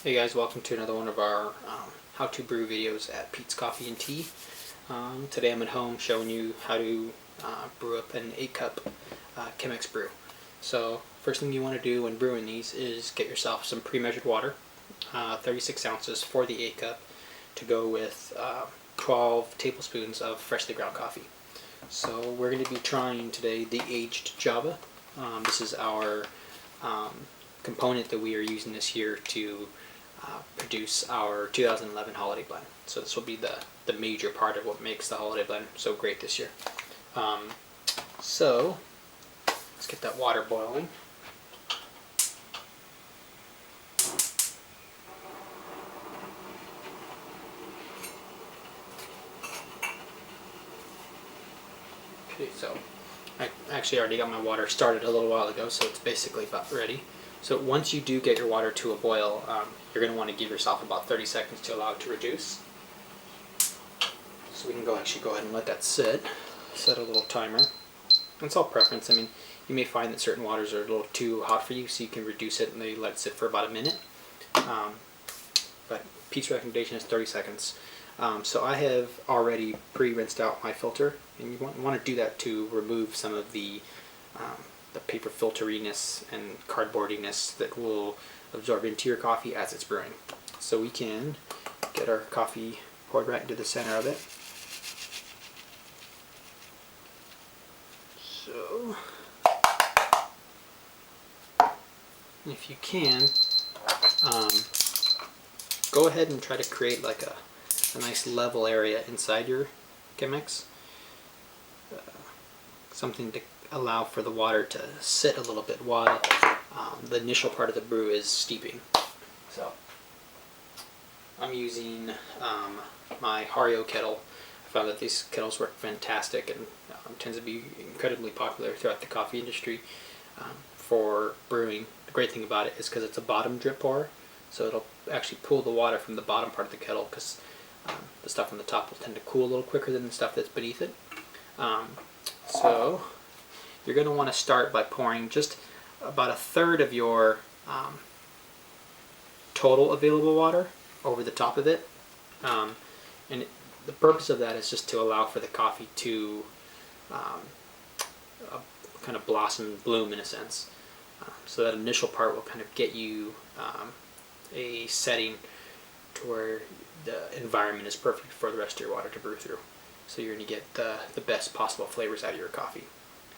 Hey guys, welcome to another one of our how to brew videos at Pete's Coffee and Tea. Today I'm at home showing you how to brew up an 8-cup Chemex brew. So first thing you want to do when brewing these is get yourself some pre-measured water, 36 ounces for the 8-cup, to go with 12 tablespoons of freshly ground coffee. So we're going to be trying today the aged Java. This is our component that we are using this year to produce our 2011 holiday blend. So this will be the major part of what makes the holiday blend so great this year. So let's get that water boiling. Okay, so I actually already got my water started a little while ago, so it's basically about ready. So once you do get your water to a boil, you're going to want to give yourself about 30 seconds to allow it to reduce. So we can actually go ahead and let that sit. Set a little timer. It's all preference. I mean, you may find that certain waters are a little too hot for you, so you can reduce it and then let it sit for about a minute. But Pete's recommendation is 30 seconds. So I have already pre-rinsed out my filter, and you want to do that to remove some of the paper filteriness and cardboardiness that will absorb into your coffee as it's brewing. So we can get our coffee poured right into the center of it. So if you can, go ahead and try to create like a nice level area inside your Chemex. Something to allow for the water to sit a little bit while the initial part of the brew is steeping. So I'm using my Hario kettle. I found that these kettles work fantastic and tends to be incredibly popular throughout the coffee industry for brewing. The great thing about it is because it's a bottom drip pour, so it'll actually pull the water from the bottom part of the kettle, because the stuff on the top will tend to cool a little quicker than the stuff that's beneath it. So you're going to want to start by pouring just about a third of your total available water over the top of it. The purpose of that is just to allow for the coffee to kind of blossom, bloom in a sense. So that initial part will kind of get you a setting to where the environment is perfect for the rest of your water to brew through. So you're going to get the best possible flavors out of your coffee.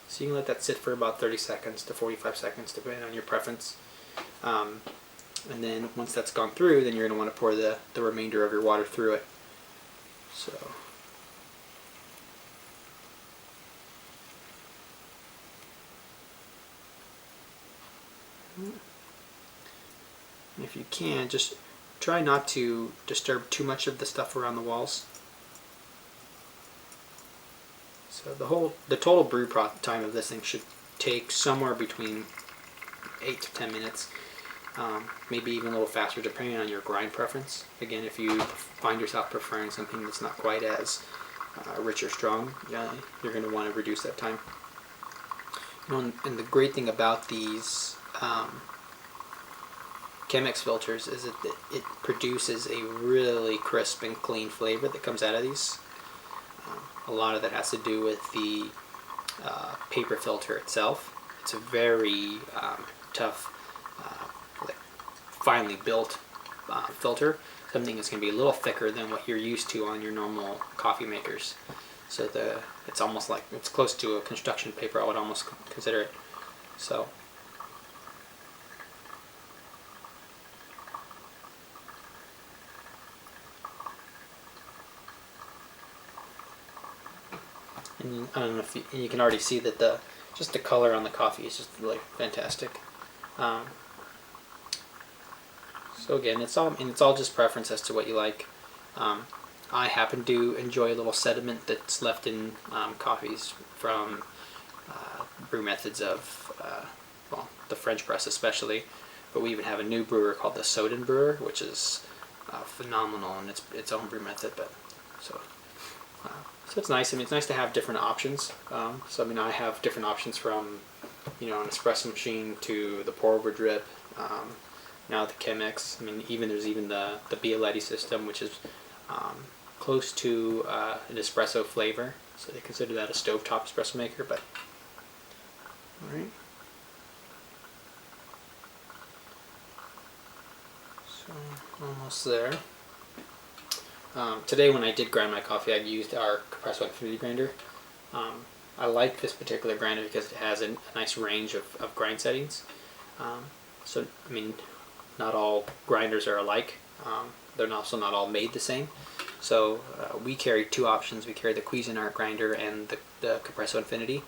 So you can let that sit for about 30 seconds to 45 seconds, depending on your preference. And then once that's gone through, then you're going to want to pour the remainder of your water through it. So if you can, just try not to disturb too much of the stuff around the walls. So the total brew time of this thing should take somewhere between 8 to 10 minutes, maybe even a little faster depending on your grind preference. Again, if you find yourself preferring something that's not quite as rich or strong, you're going to want to reduce that time. And the great thing about these Chemex filters is that it produces a really crisp and clean flavor that comes out of these. A lot of that has to do with the paper filter itself. It's a very tough, finely built filter. Something that's going to be a little thicker than what you're used to on your normal coffee makers. So it's almost like, it's close to a construction paper, I would almost consider it. So and I don't know if you can already see that just the color on the coffee is just really fantastic. So again, it's all just preference as to what you like. I happen to enjoy a little sediment that's left in coffees from brew methods of the French press especially, but we even have a new brewer called the Soden brewer, which is phenomenal in its own brew method. But so it's nice. I mean, it's nice to have different options. So I mean, I have different options from an espresso machine to the pour over drip. now the Chemex. I mean, there's even the Bialetti system, which is close to an espresso flavor, so they consider that a stovetop espresso maker. But all right, so almost there. Today when I did grind my coffee, I used our Compresso Infinity grinder. I like this particular grinder because it has a nice range of grind settings. So, I mean, not all grinders are alike. They're also not all made the same. So we carry two options. We carry the Cuisinart grinder and the Compresso Infinity.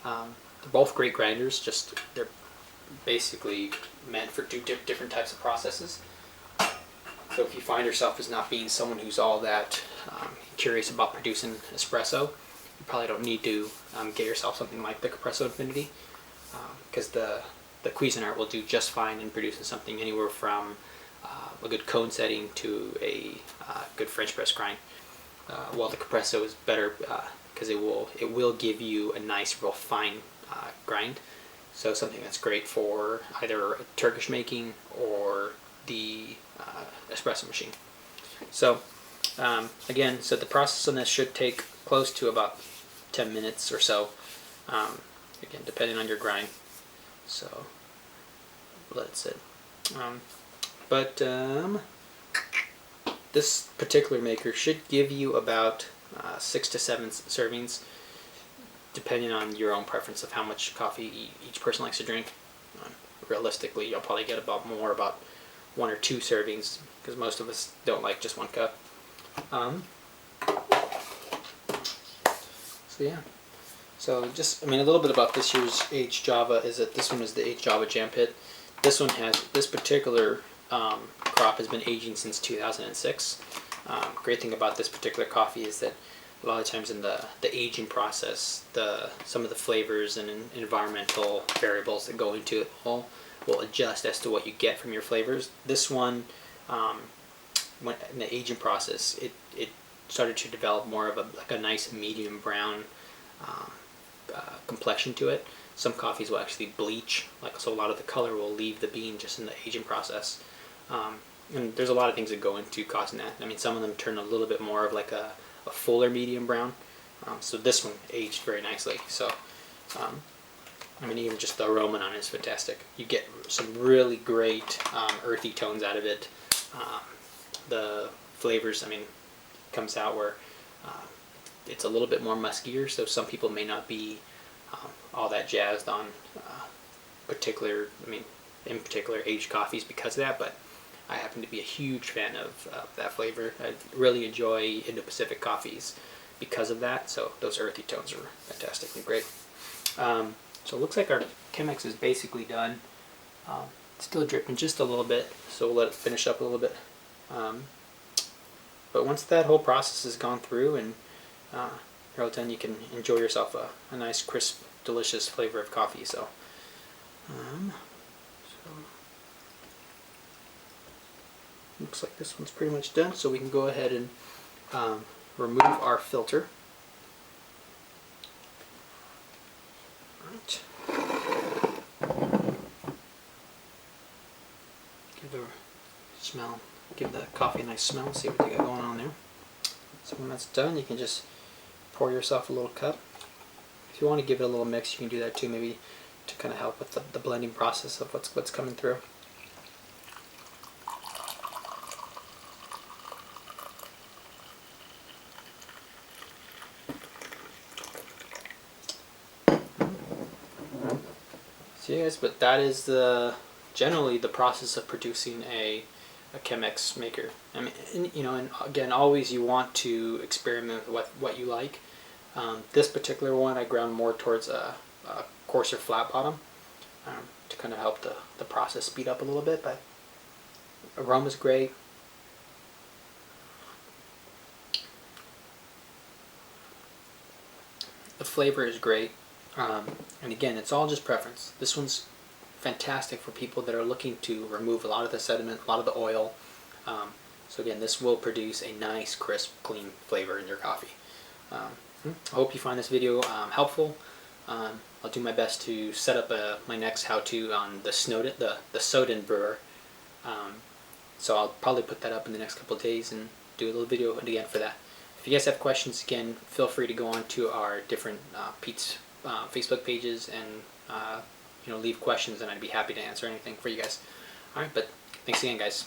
They're both great grinders, just they're basically meant for two different types of processes. So if you find yourself as not being someone who's all that curious about producing espresso, you probably don't need to get yourself something like the Compresso Infinity, because the Cuisinart will do just fine in producing something anywhere from a good cone setting to a good French press grind. While the Compresso is better because it will give you a nice, real fine grind. So something that's great for either Turkish making or the espresso machine. So again, so the process on this should take close to about 10 minutes or so, again depending on your grind. So that's it. This particular maker should give you about 6 to 7 servings, depending on your own preference of how much coffee each person likes to drink. Realistically, you'll probably get about 1 or 2 servings, because most of us don't like just 1 cup. So yeah. So just, I mean, a little bit about this year's aged Java is that this one is the aged Java Jam Pit. This particular crop has been aging since 2006. Great thing about this particular coffee is that a lot of times in the aging process, some of the flavors and environmental variables that go into it will adjust as to what you get from your flavors. This one, when in the aging process, it started to develop more of a nice medium brown complexion to it. Some coffees will actually bleach, so a lot of the color will leave the bean just in the aging process. And there's a lot of things that go into causing that. I mean, some of them turn a little bit more of like a fuller medium brown. So this one aged very nicely. So, I mean, even just the aroma on it is fantastic. You get some really great earthy tones out of it. The flavors, I mean, comes out where it's a little bit more muskier, so some people may not be all that jazzed on in particular aged coffees because of that, but I happen to be a huge fan of that flavor. I really enjoy Indo-Pacific coffees because of that, so those earthy tones are fantastically great. So it looks like our Chemex is basically done. Still dripping just a little bit, so we'll let it finish up a little bit. But once that whole process has gone through and you're all done, you can enjoy yourself a nice, crisp, delicious flavor of coffee. So looks like this one's pretty much done, so we can go ahead and remove our filter. Right. Give the coffee a nice smell, see what they got going on there. So when that's done, you can just pour yourself a little cup. If you want to give it a little mix, you can do that too, maybe to kind of help with the blending process of what's coming through. So yeah, guys, but that is generally the process of producing a Chemex maker. I mean, and again, always you want to experiment with what you like. This particular one, I ground more towards a coarser flat bottom to kind of help the process speed up a little bit. But aroma's great. The flavor is great. And again, it's all just preference. This one's fantastic for people that are looking to remove a lot of the sediment, a lot of the oil. So again, this will produce a nice, crisp, clean flavor in your coffee. I hope you find this video helpful. I'll do my best to set up my next how-to on the Soden brewer. So I'll probably put that up in the next couple of days and do a little video again for that. If you guys have questions, again, feel free to go on to our different Pete's Facebook pages and leave questions, and I'd be happy to answer anything for you guys. All right, but thanks again, guys.